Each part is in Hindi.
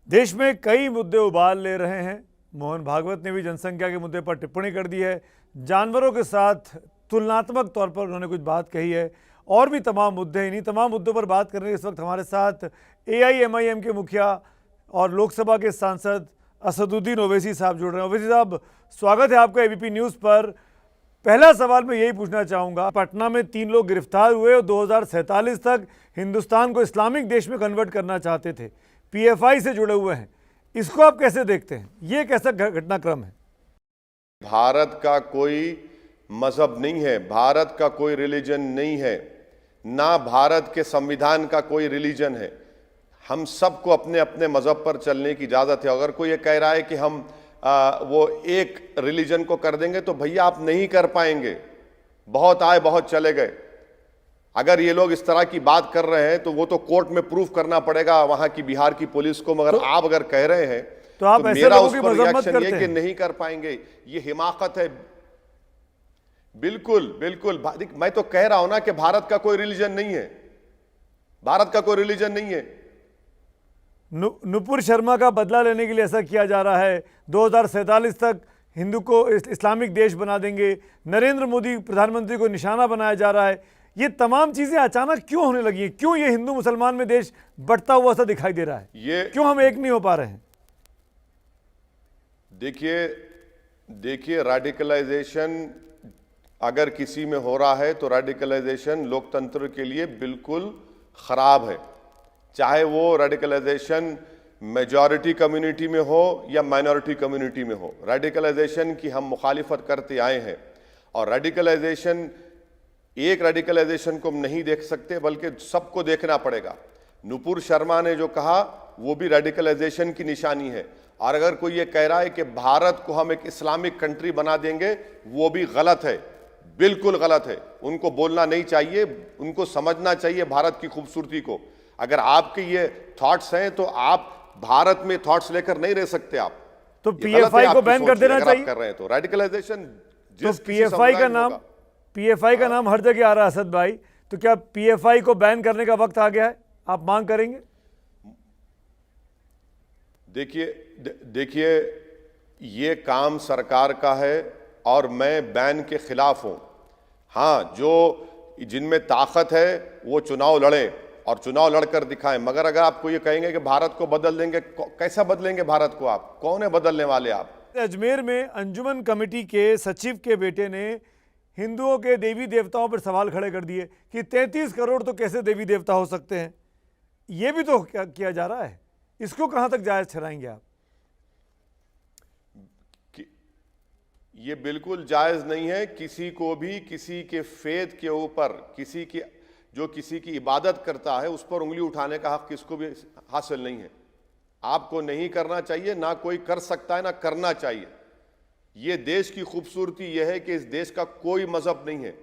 देश में कई मुद्दे उबाल ले रहे हैं। मोहन भागवत ने भी जनसंख्या के मुद्दे पर टिप्पणी कर दी है। जानवरों के साथ तुलनात्मक तौर पर उन्होंने कुछ बात कही है। और भी तमाम मुद्दे, इन्हीं तमाम मुद्दों पर बात करने इस वक्त हमारे साथ AIMIM के मुखिया और लोकसभा के सांसद असदुद्दीन ओवैसी साहब जुड़ रहे हैं। ओवैसी साहब, स्वागत है आपका ABP न्यूज़ पर। पहला सवाल मैं यही पूछना चाहूँगा, पटना में 3 लोग गिरफ्तार हुए और 2047 तक हिंदुस्तान को इस्लामिक देश में कन्वर्ट करना चाहते थे, PFI से जुड़े हुए हैं। इसको आप कैसे देखते हैं? ये कैसा घटनाक्रम है? भारत का कोई मजहब नहीं है, भारत का कोई रिलीजन नहीं है, ना भारत के संविधान का कोई रिलीजन है। हम सबको अपने अपने मजहब पर चलने की इजाजत है। अगर कोई ये कह रहा है कि हम वो एक रिलीजन को कर देंगे तो भैया आप नहीं कर पाएंगे। बहुत आए बहुत चले गए। अगर ये लोग इस तरह की बात कर रहे हैं तो वो तो कोर्ट में प्रूफ करना पड़ेगा वहां की बिहार की पुलिस को। मगर आप अगर कह रहे हैं तो आप तो ऐसे मेरा लोगों उस की पर मजम्मत रिएक्शन करते ये कि हैं। नहीं कर पाएंगे, ये हिमाकत है। बिल्कुल बिल्कुल, मैं तो कह रहा हूं ना कि भारत का कोई रिलीजन नहीं है, भारत का कोई रिलीजन नहीं है। नुपुर शर्मा का बदला लेने के लिए ऐसा किया जा रहा है। 2047 तक हिंदू को इस्लामिक देश बना देंगे। नरेंद्र मोदी प्रधानमंत्री को निशाना बनाया जा रहा है। ये तमाम चीजें अचानक क्यों होने लगी हैं? क्यों ये हिंदू मुसलमान में देश बढ़ता हुआ सा दिखाई दे रहा है? क्यों हम एक नहीं हो पा रहे हैं? देखिए रेडिकलाइजेशन अगर किसी में हो रहा है तो रेडिकलाइजेशन लोकतंत्र के लिए बिल्कुल खराब है। चाहे वो रेडिकलाइजेशन मेजॉरिटी कम्युनिटी में हो या माइनॉरिटी कम्युनिटी में हो, रेडिकलाइजेशन की हम मुखालिफत करते आए हैं। और एक रेडिकलाइजेशन को हम नहीं देख सकते बल्कि सबको देखना पड़ेगा। नुपुर शर्मा ने जो कहा वो भी रेडिकलाइजेशन की निशानी है। और अगर कोई ये कह रहा है कि भारत को हम एक इस्लामिक कंट्री बना देंगे, वो भी गलत है, बिल्कुल गलत है। उनको बोलना नहीं चाहिए, उनको समझना चाहिए भारत की खूबसूरती को। अगर आपके ये थॉट्स हैं तो आप भारत में थॉट्स लेकर नहीं रह सकते। आप तो PFI को बैन कर देना चाहिए। कर रहे हैं तो रेडिकलाइजेशन तो PFI का नाम हर जगह आ रहा है असद भाई। तो क्या PFI को बैन करने का वक्त आ गया है? आप मांग करेंगे? देखिए ये काम सरकार का है और मैं बैन के खिलाफ हूं। हाँ, जो जिनमें ताकत है वो चुनाव लड़े और चुनाव लड़कर दिखाएं। मगर अगर आपको ये कहेंगे कि भारत को बदल देंगे, कैसा बदलेंगे भारत को? आप कौन है बदलने वाले? आप अजमेर में अंजुमन कमेटी के सचिव के बेटे ने हिंदुओं के देवी देवताओं पर सवाल खड़े कर दिए कि 33 करोड़ तो कैसे देवी देवता हो सकते हैं? ये भी तो क्या किया जा रहा है। इसको कहां तक जायज ठहराएंगे आप? ये बिल्कुल जायज नहीं है। किसी को भी किसी के फेथ के ऊपर, किसी की इबादत करता है उस पर उंगली उठाने का हक किसको भी हासिल नहीं है। आपको नहीं करना चाहिए, ना कोई कर सकता है, ना करना चाहिए। ये देश की खूबसूरती यह है कि इस देश का कोई मजहब नहीं है।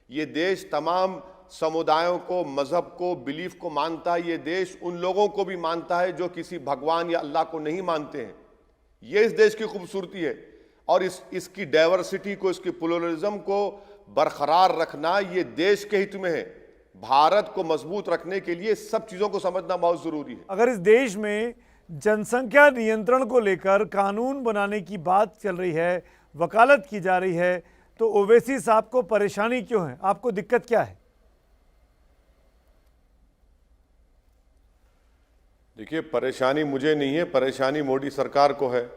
ये देश तमाम समुदायों को, मजहब को, बिलीफ को मानता है। ये देश उन लोगों को भी मानता है जो किसी भगवान या अल्लाह को नहीं मानते हैं। ये इस देश की खूबसूरती है। और इसकी डाइवर्सिटी को, इसकी प्लुरलिज्म को बरकरार रखना ये देश के हित में है। भारत को मजबूत रखने के लिए सब चीजों को समझना बहुत जरूरी है। अगर इस देश में जनसंख्या नियंत्रण को लेकर कानून बनाने की बात चल रही है, वकालत की जा रही है, तो ओवैसी साहब को परेशानी क्यों है? आपको दिक्कत क्या है? देखिए, परेशानी मुझे नहीं है, परेशानी मोदी सरकार को है।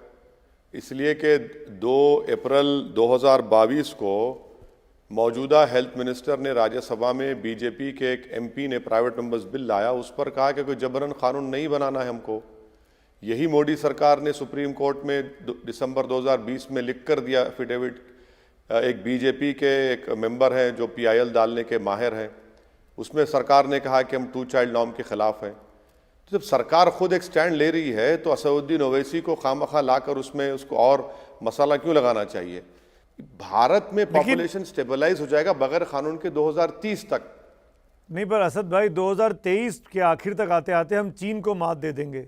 इसलिए कि 2 अप्रैल 2022 को मौजूदा हेल्थ मिनिस्टर ने राज्यसभा में बीजेपी के एक MP ने प्राइवेट मेंबर्स बिल लाया। उस पर कहा कि कोई जबरन कानून नहीं बनाना है हमको। यही मोदी सरकार ने सुप्रीम कोर्ट में दिसंबर 2020 में लिख कर दिया एफिडेविट। एक बीजेपी के एक मेंबर हैं जो PIL डालने के माहिर हैं, उसमें सरकार ने कहा कि हम 2 चाइल्ड नॉर्म के खिलाफ हैं। तो जब सरकार खुद एक स्टैंड ले रही है तो असदुद्दीन ओवैसी को खामखा लाकर उसमें उसको और मसाला क्यों लगाना चाहिए? भारत में पॉपुलेशन स्टेबलाइज हो जाएगा बगैर कानून के 2030 तक। नहीं, पर असद भाई 2023 के आखिर तक आते आते हम चीन को मात दे देंगे।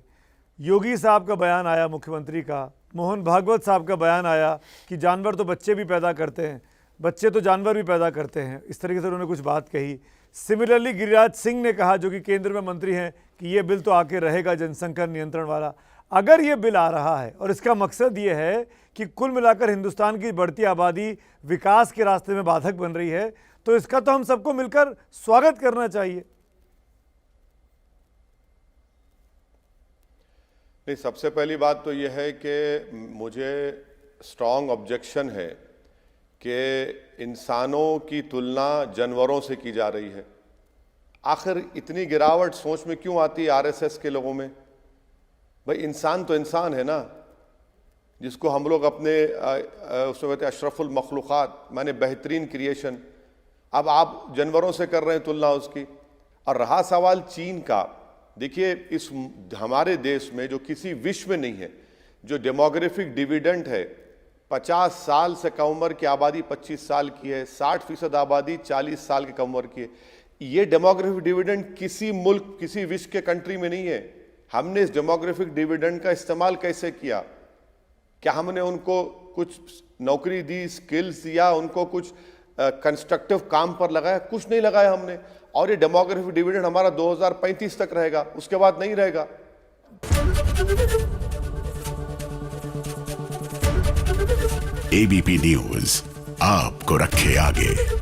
योगी साहब का बयान आया, मुख्यमंत्री का, मोहन भागवत साहब का बयान आया कि जानवर तो बच्चे भी पैदा करते हैं, बच्चे तो जानवर भी पैदा करते हैं। इस तरीके से उन्होंने कुछ बात कही। सिमिलरली गिरिराज सिंह ने कहा, जो कि केंद्र में मंत्री हैं, कि ये बिल तो आके रहेगा जनसंख्या नियंत्रण वाला। अगर ये बिल आ रहा है और इसका मकसद ये है कि कुल मिलाकर हिंदुस्तान की बढ़ती आबादी विकास के रास्ते में बाधक बन रही है, तो इसका तो हम सबको मिलकर स्वागत करना चाहिए। नहीं, सबसे पहली बात तो यह है कि मुझे स्ट्रांग ऑब्जेक्शन है कि इंसानों की तुलना जानवरों से की जा रही है। आखिर इतनी गिरावट सोच में क्यों आती है आरएसएस के लोगों में? भाई इंसान तो इंसान है ना, जिसको हम लोग अपने उसमें कहते हैं अशरफुल मखलूक़ात, माने बेहतरीन क्रिएशन। अब आप जानवरों से कर रहे हैं तुलना उसकी। और रहा सवाल चीन का, देखिए इस हमारे देश में जो किसी विश्व में नहीं है, जो डेमोग्राफिक डिविडेंड है, 50 साल से कम उम्र की आबादी 25 साल की है, 60% आबादी 40 साल की कम उम्र की है। ये डेमोग्राफिक डिविडेंड किसी मुल्क, किसी विश्व के कंट्री में नहीं है। हमने इस डेमोग्राफिक डिविडेंड का इस्तेमाल कैसे किया? क्या हमने उनको कुछ नौकरी दी, स्किल्स दिया, उनको कुछ कंस्ट्रक्टिव काम पर लगाया? कुछ नहीं लगाया हमने। और ये डेमोग्राफिक डिविडेंड हमारा 2035 तक रहेगा, उसके बाद नहीं रहेगा। एबीपी न्यूज आपको रखे आगे।